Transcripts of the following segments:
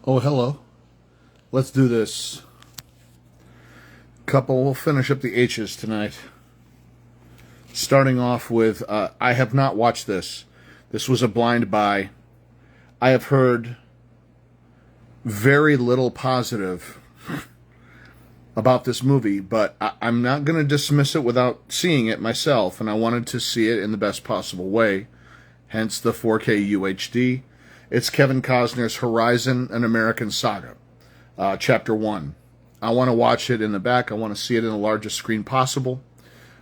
Oh, hello. Let's do this. We'll finish up the H's tonight. Starting off with, I have not watched this. This was a blind buy. I have heard very little positive about this movie, but I'm not going to dismiss it without seeing it myself, and I wanted to see it in the best possible way, hence the 4K UHD. It's Kevin Costner's Horizon, an American Saga, Chapter 1. I want to watch it in the back. I want to see it in the largest screen possible.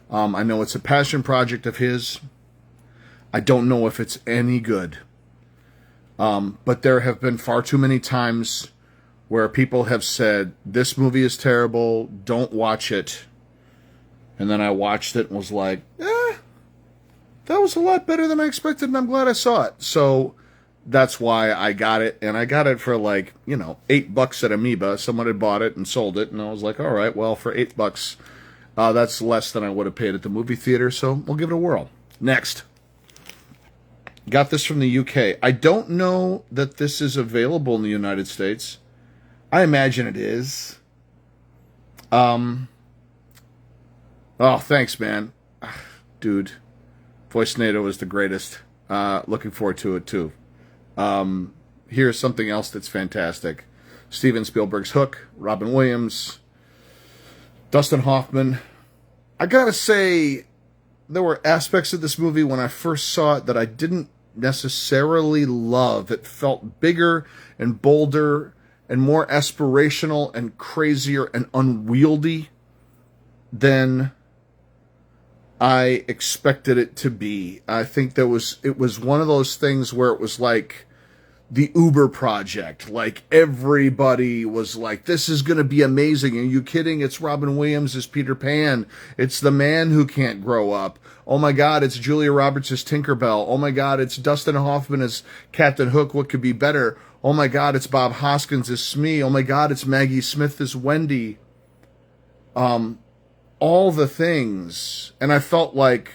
I know it's a passion project of his. I don't know if it's any good. But there have been far too many times where people have said, this movie is terrible, don't watch it. And then I watched it and was like, that was a lot better than I expected, and I'm glad I saw it. So that's why I got it, and I got it for like, $8 at Amoeba. Someone had bought it and sold it, and I was like, all right, well, for $8, that's less than I would have paid at the movie theater, so we'll give it a whirl. Next. Got this from the UK. I don't know that this is available in the United States. I imagine it is. Oh, thanks, man. Dude, Voice NATO is the greatest. Looking forward to it, too. Here's something else that's fantastic. Steven Spielberg's Hook, Robin Williams, Dustin Hoffman. I gotta say, there were aspects of this movie when I first saw it that I didn't necessarily love. It felt bigger and bolder and more aspirational and crazier and unwieldy than I expected it to be. I think it was one of those things where it was like the Uber project. Like, everybody was like, this is going to be amazing. Are you kidding? It's Robin Williams as Peter Pan. It's the man who can't grow up. Oh my God, it's Julia Roberts as Tinkerbell. Oh my God, it's Dustin Hoffman as Captain Hook. What could be better? Oh my God, it's Bob Hoskins as Smee. Oh my God, it's Maggie Smith as Wendy. All the things. And I felt like,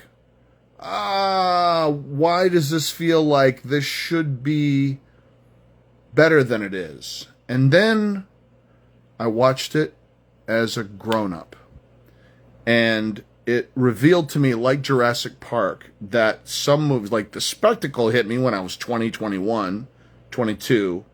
why does this feel like this should be better than it is? And then I watched it as a grown-up. And it revealed to me, like Jurassic Park, that some movies, like The Spectacle, hit me when I was 20, 21, 22.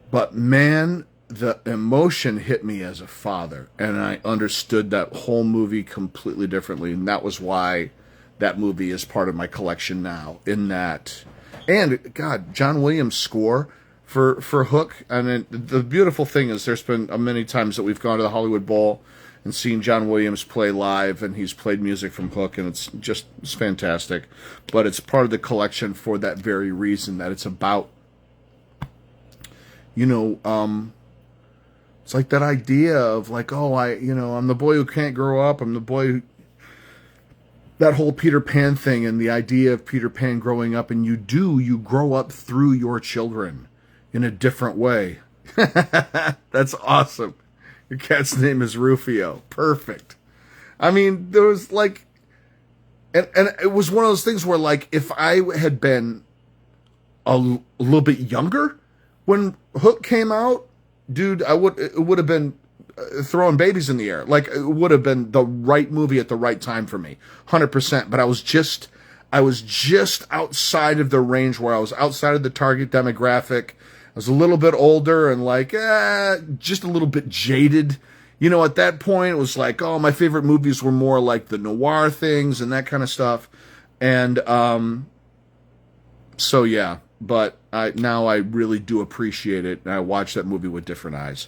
But man, the emotion hit me as a father, and I understood that whole movie completely differently, and that was why that movie is part of my collection now. In that, and God, John Williams' score for Hook. And the beautiful thing is, there's been many times that we've gone to the Hollywood Bowl and seen John Williams play live, and he's played music from Hook, and it's fantastic. But it's part of the collection for that very reason, that it's about, it's like that idea of like, I'm the boy who can't grow up. I'm the boy who, that whole Peter Pan thing, and the idea of Peter Pan growing up, and you grow up through your children in a different way. That's awesome. Your cat's name is Rufio. Perfect. I mean, there was like, and it was one of those things where, like, if I had been a little bit younger when Hook came out, dude, it would have been throwing babies in the air. Like, it would have been the right movie at the right time for me, 100%. But I was just outside of the range where I was outside of the target demographic. I was a little bit older and like, just a little bit jaded. At that point, it was like, my favorite movies were more like the noir things and that kind of stuff. And so yeah, but now I really do appreciate it, and I watch that movie with different eyes.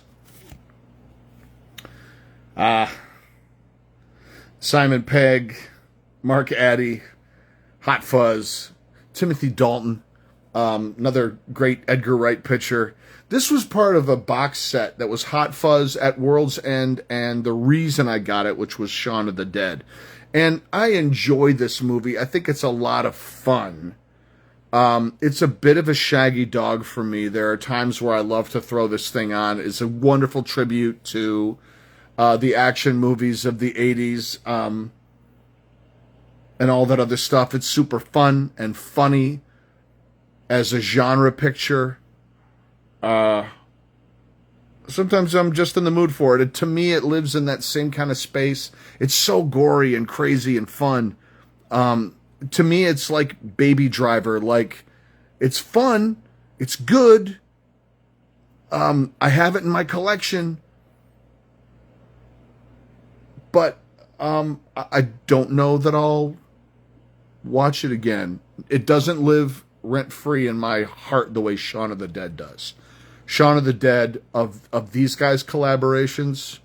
Simon Pegg, Mark Addy, Hot Fuzz, Timothy Dalton, another great Edgar Wright picture. This was part of a box set that was Hot Fuzz at World's End, and the reason I got it, which was Shaun of the Dead. And I enjoy this movie. I think it's a lot of fun. It's a bit of a shaggy dog for me. There are times where I love to throw this thing on. It's a wonderful tribute to the action movies of the 80s and all that other stuff. It's super fun and funny as a genre picture. Sometimes I'm just in the mood for it. To me, it lives in that same kind of space. It's so gory and crazy and fun. To me, it's like Baby Driver. Like, it's fun. It's good. I have it in my collection. But I don't know that I'll watch it again. It doesn't live rent-free in my heart the way Shaun of the Dead does. Shaun of the Dead, of these guys' collaborations,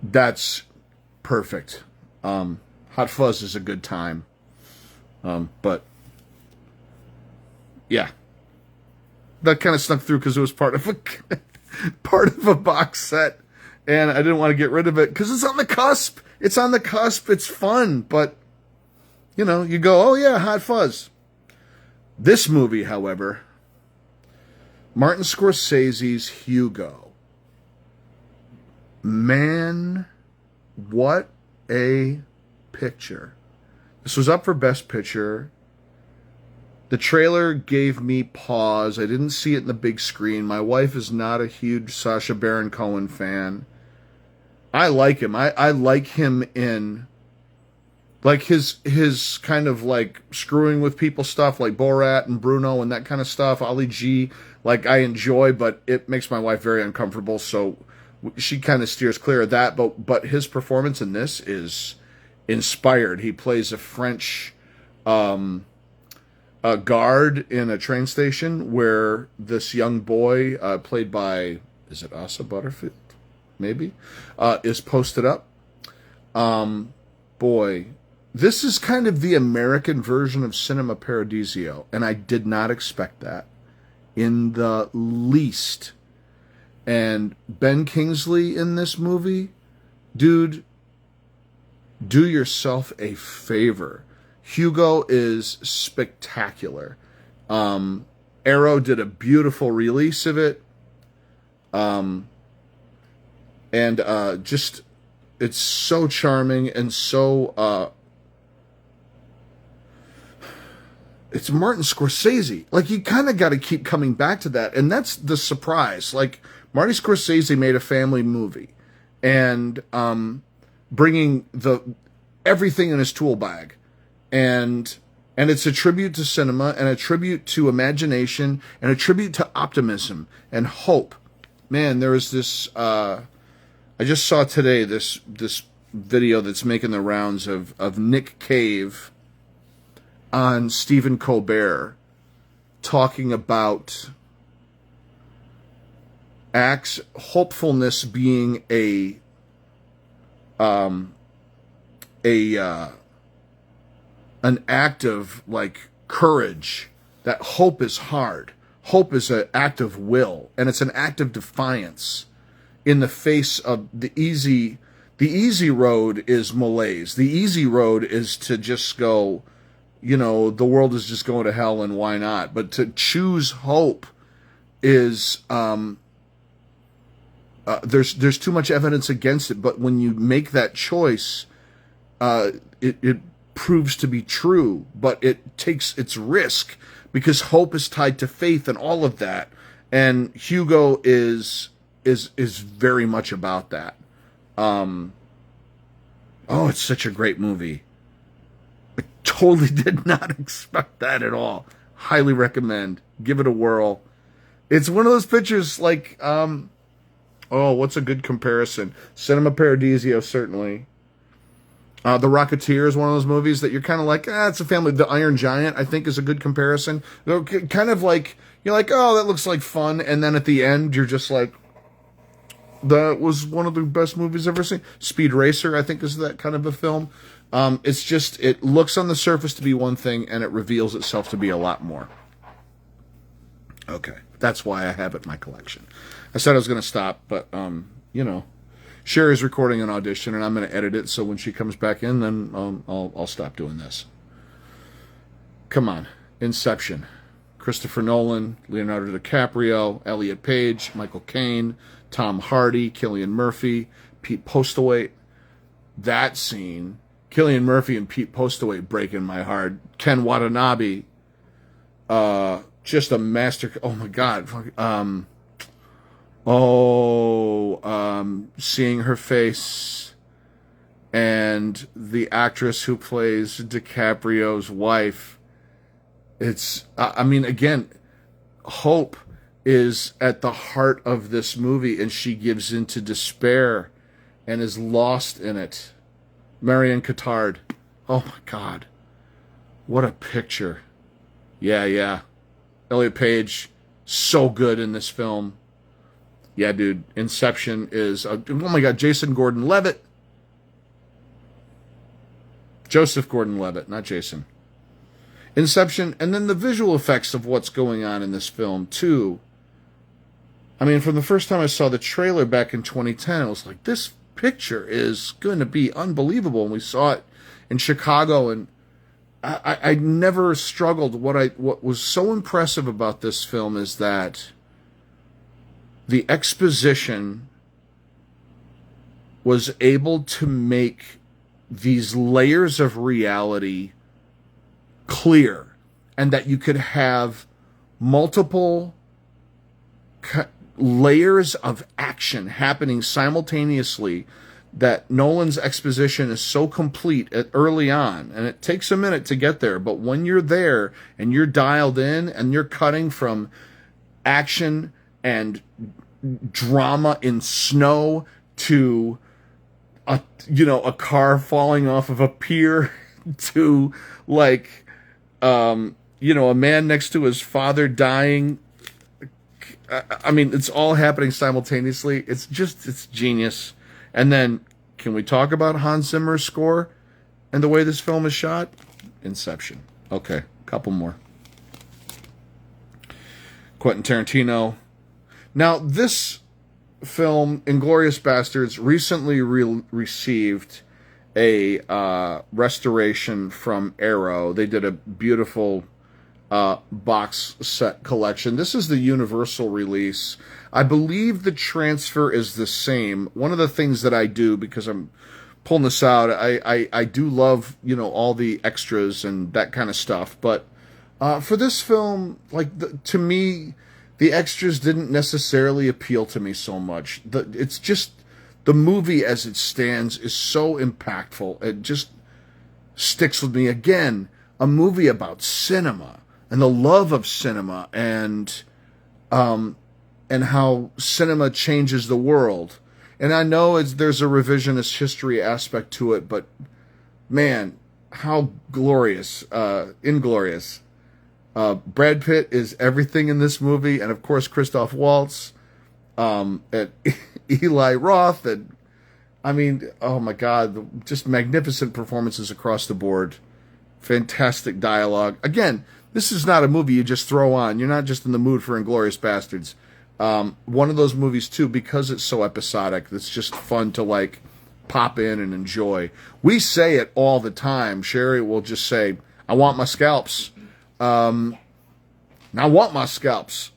that's perfect. Hot Fuzz is a good time. But, yeah. That kind of snuck through because it was part of a box set. And I didn't want to get rid of it because it's on the cusp. It's on the cusp. It's fun. But, you know, you go, oh yeah, Hot Fuzz. This movie, however, Martin Scorsese's Hugo. Man, what a picture. This was up for Best Picture. The trailer gave me pause. I didn't see it in the big screen. My wife is not a huge Sacha Baron Cohen fan. I like him. I like him in, like, his kind of, like, screwing with people stuff, like Borat and Bruno and that kind of stuff. Ali G, like, I enjoy, but it makes my wife very uncomfortable, so she kind of steers clear of that. But his performance in this is inspired. He plays a French a guard in a train station where this young boy, played by, is it Asa Butterfield? Maybe, is posted up. Boy, this is kind of the American version of Cinema Paradiso, and I did not expect that in the least. And Ben Kingsley in this movie, dude, do yourself a favor. Hugo is spectacular. Arrow did a beautiful release of it. And just, it's so charming and so, it's Martin Scorsese. Like, you kind of got to keep coming back to that. And that's the surprise. Like, Marty Scorsese made a family movie and bringing everything in his tool bag. And it's a tribute to cinema and a tribute to imagination and a tribute to optimism and hope. Man, there was this, I just saw today this video that's making the rounds of Nick Cave on Stephen Colbert talking about hopefulness being an act of, like, courage. That hope is hard. Hope is an act of will, and it's an act of defiance in the face of the easy road is malaise. The easy road is to just go, you know, the world is just going to hell and why not? But to choose hope is, there's too much evidence against it. But when you make that choice, it proves to be true, but it takes its risk because hope is tied to faith and all of that. And Hugo is very much about that. Oh, it's such a great movie. I totally did not expect that at all. Highly recommend. Give it a whirl. It's one of those pictures like, what's a good comparison? Cinema Paradiso, certainly. The Rocketeer is one of those movies that you're kind of like, it's a family. The Iron Giant, I think, is a good comparison. Kind of like, you're like, oh, that looks like fun. And then at the end, you're just like, that was one of the best movies I've ever seen. Speed Racer, I think, is that kind of a film. It's just, it looks on the surface to be one thing, and it reveals itself to be a lot more. Okay, that's why I have it in my collection. I said I was going to stop, but, you know, Sherry's recording an audition, and I'm going to edit it, so when she comes back in, then I'll stop doing this. Come on. Inception. Christopher Nolan, Leonardo DiCaprio, Elliot Page, Michael Caine, Tom Hardy, Cillian Murphy, Pete Postlewaite. That scene, Cillian Murphy and Pete Postlewaite breaking my heart. Ken Watanabe, just a master. Oh my God. Seeing her face and the actress who plays DiCaprio's wife. It's, I mean, again, hope is at the heart of this movie, and she gives into despair and is lost in it. Marion Cotillard. Oh my God. What a picture. Yeah. Elliot Page, so good in this film. Yeah, dude. Inception is, oh my God, Jason Gordon-Levitt. Joseph Gordon-Levitt, not Jason. Inception, and then the visual effects of what's going on in this film, too. I mean, from the first time I saw the trailer back in 2010, I was like, this picture is going to be unbelievable. And we saw it in Chicago, and I never struggled. What was so impressive about this film is that the exposition was able to make these layers of reality clear, and that you could have multiple layers of action happening simultaneously, that Nolan's exposition is so complete early on, and it takes a minute to get there, but when you're there and you're dialed in and you're cutting from action and drama in snow to a car falling off of a pier to like a man next to his father dying. I mean, it's all happening simultaneously. It's genius. And then, can we talk about Hans Zimmer's score and the way this film is shot? Inception. Okay, couple more. Quentin Tarantino. Now, this film, Inglourious Basterds, recently received a restoration from Arrow. They did a beautiful box set collection. This is the Universal release. I believe the transfer is the same. One of the things that I do, because I'm pulling this out, I do love, all the extras and that kind of stuff. But for this film, to me, the extras didn't necessarily appeal to me so much. It's just, the movie as it stands is so impactful. It just sticks with me. Again, a movie about cinema and the love of cinema and how cinema changes the world. And I know there's a revisionist history aspect to it, but man, how glorious, Inglorious. Brad Pitt is everything in this movie, and of course Christoph Waltz, and Eli Roth, and I mean, oh my God, just magnificent performances across the board. Fantastic dialogue. Again, this is not a movie you just throw on. You're not just in the mood for Inglourious Basterds. One of those movies, too, because it's so episodic, it's just fun to, pop in and enjoy. We say it all the time. Sherry will just say, I want my scalps. I want my scalps.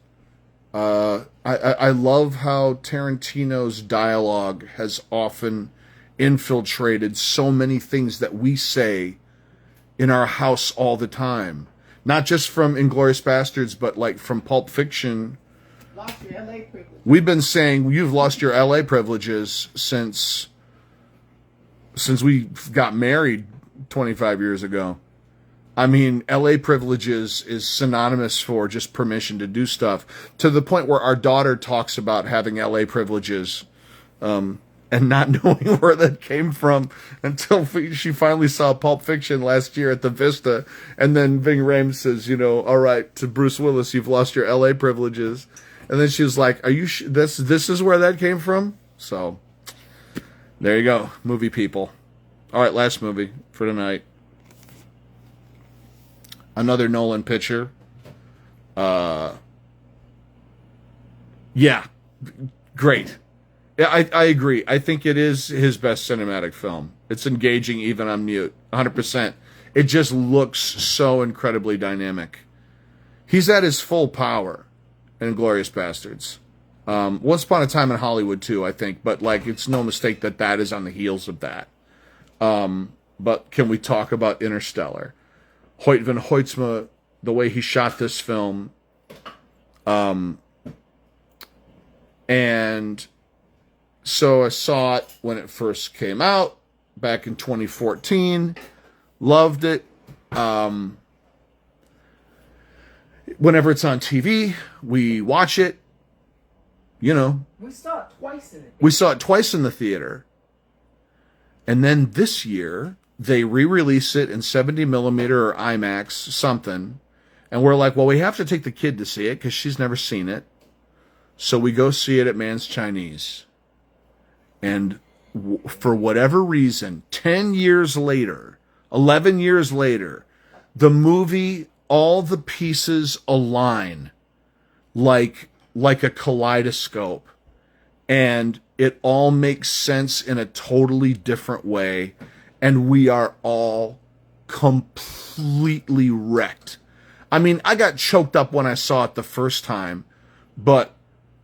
I love how Tarantino's dialogue has often infiltrated so many things that we say in our house all the time. Not just from Inglourious Basterds, but from Pulp Fiction. Lost your LA privileges. We've been saying you've lost your LA privileges since we got married 25 years ago. I mean, LA privileges is synonymous for just permission to do stuff, to the point where our daughter talks about having LA privileges and not knowing where that came from until she finally saw Pulp Fiction last year at the Vista. And then Ving Rhames says, all right, to Bruce Willis, you've lost your LA privileges. And then she was like, are you this is where that came from? So there you go, movie people. All right, last movie for tonight. Another Nolan picture. Yeah, great. Yeah, I agree. I think it is his best cinematic film. It's engaging even on mute, 100%. It just looks so incredibly dynamic. He's at his full power in Inglourious Basterds. Once Upon a Time in Hollywood too, I think, but it's no mistake that is on the heels of that. But can we talk about Interstellar? Hoyt van Hoytsma, the way he shot this film, And so I saw it when it first came out back in 2014. Loved it. Whenever it's on TV, we watch it. You know, We saw it twice in it. we saw it twice in the theater. And then this year, they re-release it in 70 millimeter or IMAX, something. And we're like, well, we have to take the kid to see it because she's never seen it. So we go see it at Man's Chinese. And for whatever reason, 10 years later, 11 years later, the movie, all the pieces align like a kaleidoscope. And it all makes sense in a totally different way. And we are all completely wrecked. I mean, I got choked up when I saw it the first time, but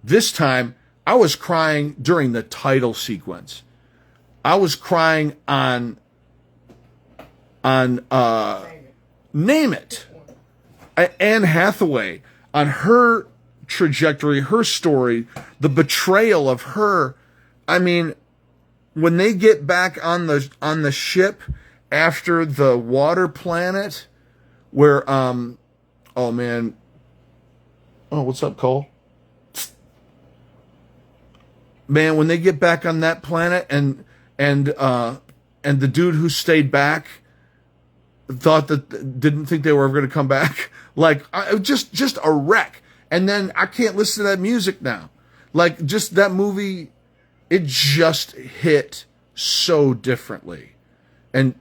this time I was crying during the title sequence. I was crying on Name It. Anne Hathaway, on her trajectory, her story, the betrayal of her. I mean, when they get back on the ship after the water planet, where oh man, oh, what's up, Cole? Man, when they get back on that planet and the dude who stayed back didn't think they were ever going to come back, like just a wreck. And then I can't listen to that music now. Like, just that movie, it just hit so differently. And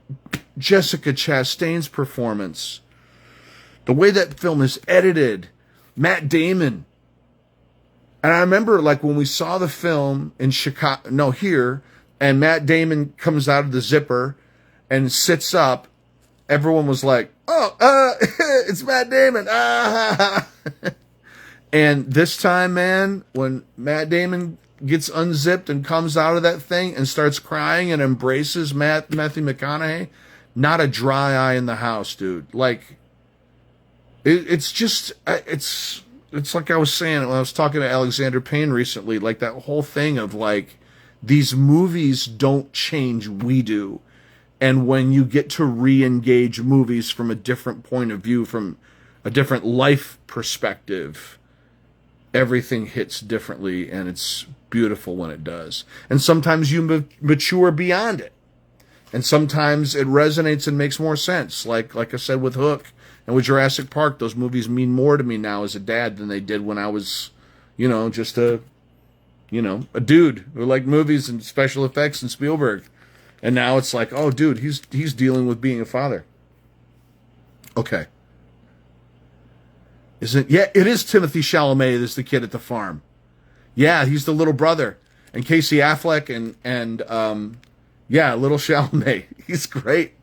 Jessica Chastain's performance, the way that film is edited, Matt Damon. And I remember, like, when we saw the film in Chicago, here, and Matt Damon comes out of the zipper and sits up, everyone was like, oh, it's Matt Damon. And this time, man, when Matt Damon gets unzipped and comes out of that thing and starts crying and embraces Matthew McConaughey, not a dry eye in the house, dude. Like, it's just, it's like I was saying when I was talking to Alexander Payne recently, like that whole thing of like, these movies don't change, we do. And when you get to re-engage movies from a different point of view, from a different life perspective, everything hits differently, and it's beautiful when it does. And sometimes you mature beyond it. And sometimes it resonates and makes more sense. Like I said with Hook and with Jurassic Park, those movies mean more to me now as a dad than they did when I was, just a dude who liked movies and special effects and Spielberg. And now it's like, oh, dude, he's dealing with being a father. Okay. Yeah, it is Timothy Chalamet that's the kid at the farm. Yeah, he's the little brother. And Casey Affleck and little Chalamet. He's great.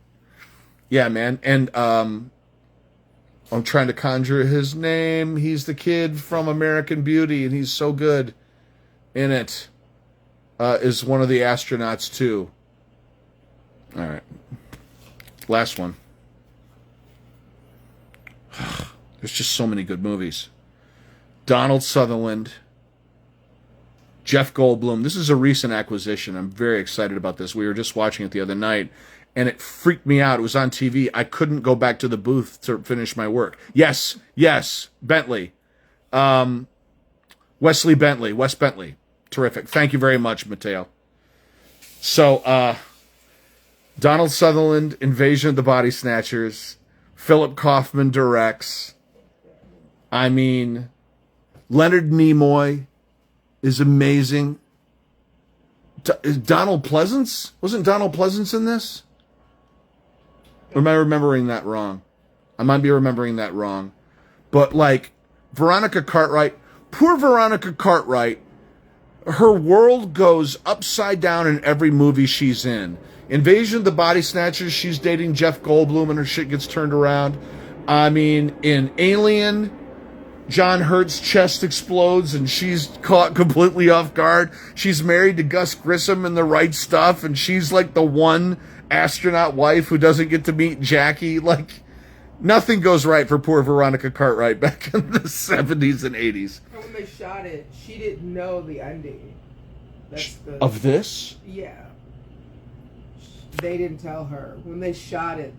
Yeah, man. And I'm trying to conjure his name. He's the kid from American Beauty, and he's so good in it. Is one of the astronauts, too. All right. Last one. There's just so many good movies. Donald Sutherland, Jeff Goldblum. This is a recent acquisition. I'm very excited about this. We were just watching it the other night, and it freaked me out. It was on TV. I couldn't go back to the booth to finish my work. Yes, Bentley. Wes Bentley. Terrific. Thank you very much, Mateo. So, Donald Sutherland, Invasion of the Body Snatchers. Philip Kaufman directs. I mean, Leonard Nimoy is amazing. Donald Pleasance? Wasn't Donald Pleasance in this? Or am I remembering that wrong? I might be remembering that wrong. But, like, Veronica Cartwright, poor Veronica Cartwright, her world goes upside down in every movie she's in. Invasion of the Body Snatchers, she's dating Jeff Goldblum and her shit gets turned around. I mean, in Alien, John Hurt's chest explodes and she's caught completely off guard. She's married to Gus Grissom in The Right Stuff, and she's like the one astronaut wife who doesn't get to meet Jackie. Like, Nothing goes right for poor Veronica Cartwright back in the 70s and 80s. And when they shot it, she didn't know the ending. Of this? Yeah. They didn't tell her. When they shot it,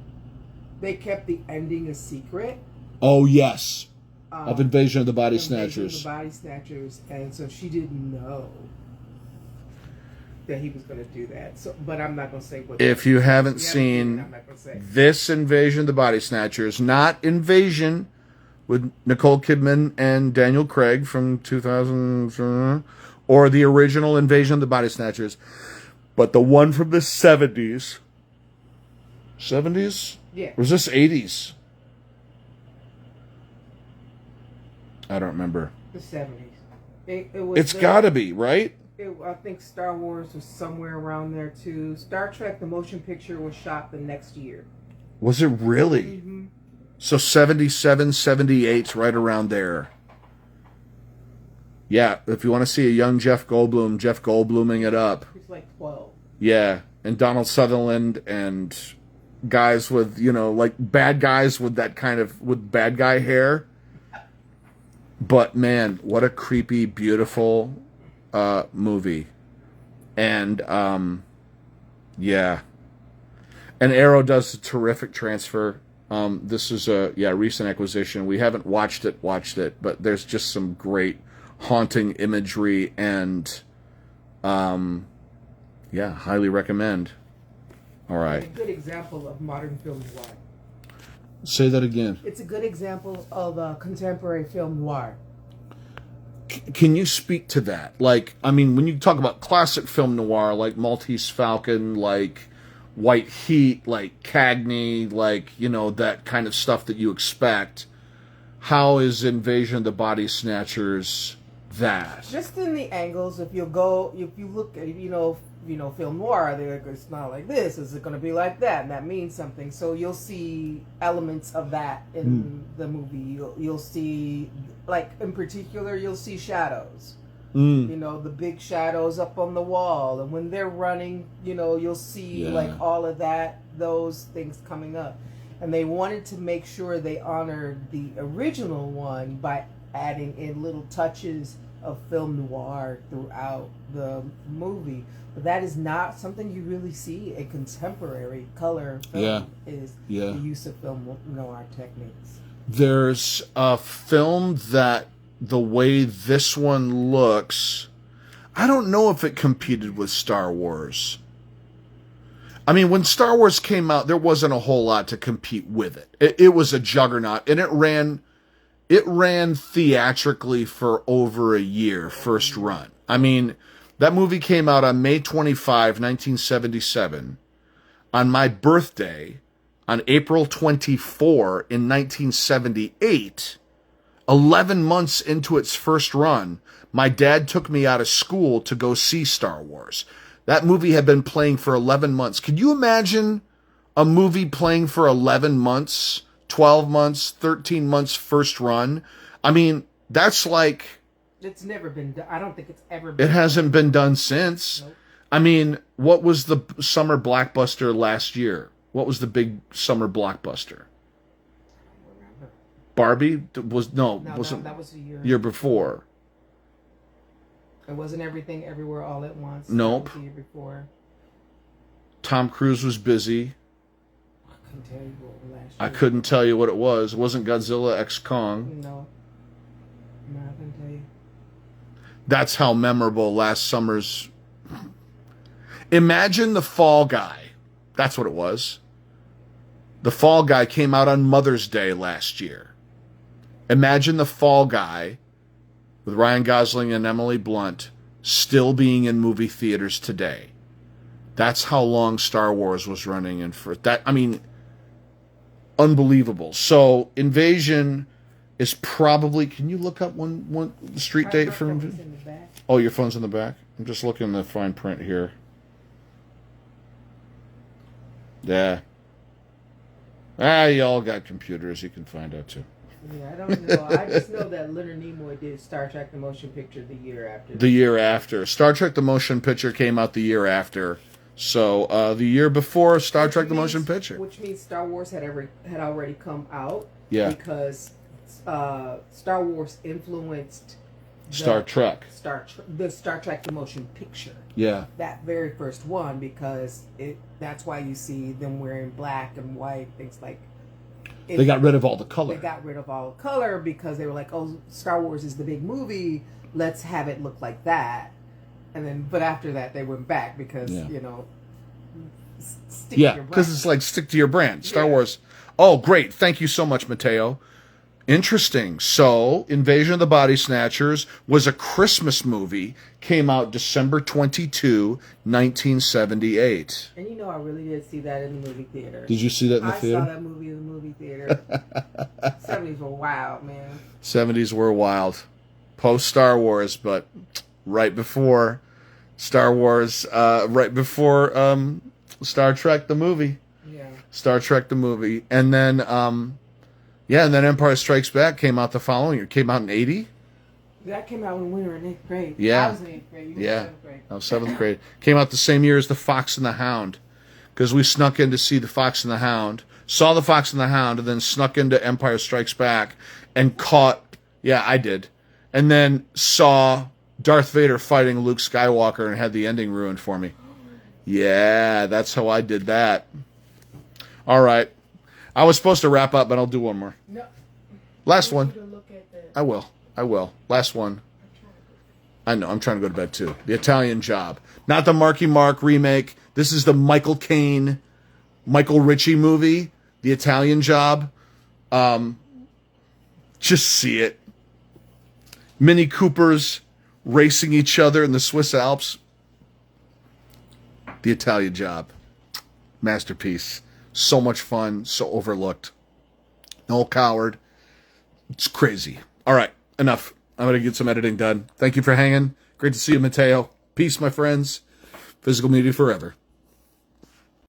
they kept the ending a secret. Oh, yes. Of Invasion of the Body Snatchers. Invasion of the Body Snatchers. And so she didn't know that he was going to do that. So, but I'm not going to say what. If you haven't seen I'm not gonna say. this Invasion of the Body Snatchers, not Invasion with Nicole Kidman and Daniel Craig from 2000, or the original Invasion of the Body Snatchers, but the one from the 70s. 70s? Yeah. Or was this 80s? I don't remember. The 70s. It's got to be, right? I think Star Wars was somewhere around there too. Star Trek, the motion picture, was shot the next year. Was it really? Mm-hmm. So 77, 78's right around there. Yeah, if you want to see a young Jeff Goldbluming it up. He's like 12. Yeah, and Donald Sutherland and guys with, like bad guys with that kind of, with bad guy hair. But man, what a creepy, beautiful movie. And yeah. And Arrow does a terrific transfer. This is a recent acquisition. We haven't watched it, but there's just some great haunting imagery and highly recommend. All right. A good example of modern film noir. Say that again. It's a good example of contemporary film noir. Can you speak to that? Like, I mean, when you talk about classic film noir, like Maltese Falcon, like White Heat, like Cagney, like, that kind of stuff that you expect, how is Invasion of the Body Snatchers that? Just in the angles, if you look at, film noir, it's not like this, is it going to be like that? And that means something. So you'll see elements of that in the movie. You'll see, like, in particular, you'll see shadows. The big shadows up on the wall. And when they're running, you'll see, like, all of that, those things coming up. And they wanted to make sure they honored the original one by adding in little touches of film noir throughout the movie. But that is not something you really see in contemporary color film, is the use of film noir techniques. There's a film that the way this one looks, I don't know if it competed with Star Wars. I mean, when Star Wars came out, there wasn't a whole lot to compete with it. It was a juggernaut, and it ran theatrically for over a year, first run. I mean, that movie came out on May 25, 1977. On my birthday, on April 24 in 1978, 11 months into its first run, my dad took me out of school to go see Star Wars. That movie had been playing for 11 months. Could you imagine a movie playing for 11 months, 12 months, 13 months first run? I mean, that's like... It's never been done. I don't think it's ever been It hasn't been done since. Nope. I mean, what was the summer blockbuster last year? What was the big summer blockbuster? I don't remember. Barbie? Wasn't that was a year before. It wasn't Everything Everywhere All at Once. Nope. That was the year before. Tom Cruise was busy. I couldn't tell you what last year. I couldn't tell you what it was. It wasn't Godzilla x Kong. No, I couldn't tell you. That's how memorable last summer's... Imagine The Fall Guy. That's what it was. The Fall Guy came out on Mother's Day last year. Imagine The Fall Guy with Ryan Gosling and Emily Blunt still being in movie theaters today. That's how long Star Wars was running, and for that, I mean, unbelievable. So Invasion is probably... Can you look up one street date for Invasion? Oh, your phone's in the back? I'm just looking at the fine print here. Yeah. You all got computers. You can find out, too. Yeah, I don't know. I just know that Leonard Nimoy did Star Trek the Motion Picture the year after. The year after. Star Trek the Motion Picture came out the year after. So the year before Star Trek: The Which Motion means- Picture. which means Star Wars had already come out. Yeah. Because Star Wars influenced Star Trek. the Star Trek: The Motion Picture. Yeah. That very first one, because that's why you see them wearing black and white, things like. They got rid of all the color. They got rid of all the color because they were like, "Oh, Star Wars is the big movie. Let's have it look like that." And then, but after that, they went back because stick to your brand. Because it's like stick to your brand. Star Yeah. Wars. Oh, great! Thank you so much, Mateo. Interesting. So, Invasion of the Body Snatchers was a Christmas movie. Came out December 22, 1978. And I really did see that in the movie theater. Did you see that in the I theater? saw that movie in the movie theater. 70s were wild, man. 70s were wild. Post Star Wars, but right before Star Wars, right before Star Trek the movie. Yeah. Star Trek the movie. And then and then Empire Strikes Back came out the following year. Came out in 80? That came out when we were in 8th grade. Yeah. I was in 8th grade. You were Yeah. in 7th grade. I was 7th grade. Came out the same year as The Fox and the Hound. Because we snuck in to see The Fox and the Hound. Saw The Fox and the Hound, and then snuck into Empire Strikes Back and caught... Yeah, I did. And then saw Darth Vader fighting Luke Skywalker and had the ending ruined for me. Yeah, that's how I did that. All right. I was supposed to wrap up, but I'll do one more. No. Last I one. want you to look at the- I will. Last one. I know. I'm trying to go to bed, too. The Italian Job. Not the Marky Mark remake. This is the Michael Caine, Michael Ritchie movie. The Italian Job. Just see it. Mini Coopers racing each other in the Swiss Alps. The Italian Job. Masterpiece. So much fun. So overlooked. Noel Coward. It's crazy. All right. Enough. I'm going to get some editing done. Thank you for hanging. Great to see you, Mateo. Peace, my friends. Physical media forever.